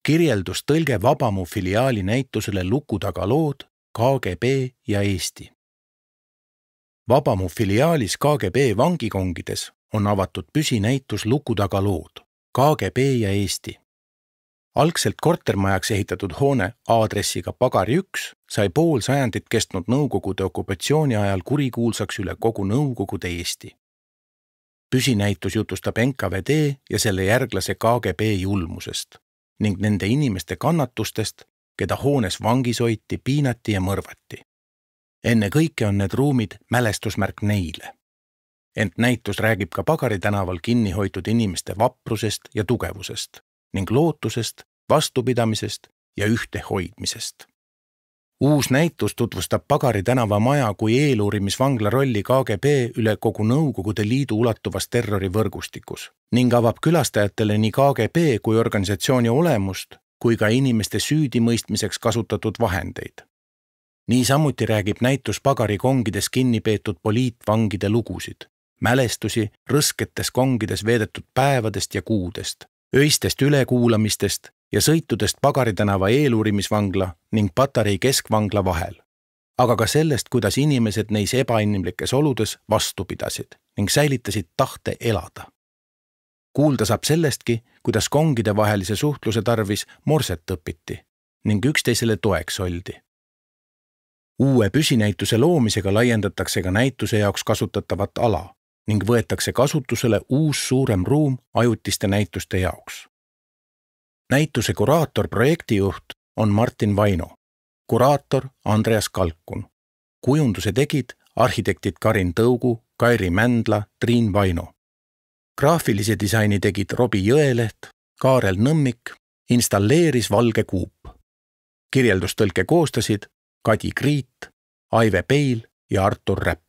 kirjeldustõlge Vabamu filiaali näitusele Luku taga lood KGB ja Eesti. Vabamu filiaalis KGB vangikongides on avatud püsinäitus Luku taga lood KGB ja Eesti. Algselt kortermajaks ehitatud hoone aadressiga Pagari 1 sai pool sajandit kestnud Nõukogude okupatsiooni ajal kurikuulsaks üle kogu Nõukogude Eesti. Püsinäitus jutustab NKVD ja selle järglase KGB julmusest ning nende inimeste kannatustest, keda hoones vangis hoiti, piinati ja mõrvati. Enne kõike on need ruumid mälestusmärk neile. Ent näitus räägib ka Pagari tänaval kinni hoitud inimeste vaprusest ja tugevusest ning lootusest, vastupidamisest ja ühtehoidmisest. Uus näitus tutvustab Pagari tänava maja kui eeluurimisvangla rolli KGB üle kogu Nõukogude Liidu ulatuvas terrorivõrgustikus ning avab külastajatele nii KGB kui organisatsiooni olemust kui ka inimeste süüdimõistmiseks kasutatud vahendeid. Niisamuti räägib näitus Pagari kongides kinni peetud poliitvangide lugusid, mälestusi rõsketes kongides veedetud päevadest ja kuudest, öistest ülekuulamistest ja sõitudest Pagari tänava eeluurimisvangla ning Patarei keskvangla vahel, aga ka sellest, kuidas inimesed neis ebainimlikes oludes vastu pidasid ning säilitasid tahte elada. Kuulda saab sellestki, kuidas kongide vahelise suhtluse tarvis morset õpiti ning üksteisele toeks oldi. Uue püsinäituse loomisega laiendatakse ka näituse jaoks kasutatavat ala ning võetakse kasutusele uus suurem ruum ajutiste näituste jaoks. Näituse kuraator projektijuht on Martin Vaino, kuraator Andreas Kalkun, kujunduse tegid arhitektid Karin Tõugu, Kairi Mändla, Triin Vaino. Graafilise disaini tegid Robi Jõeleht, Kaarel Nõmmik, installeeris Valge Kuup. Kirjeldustõlke koostasid Kadi Kriit, Aive Peil ja Artur Räpp.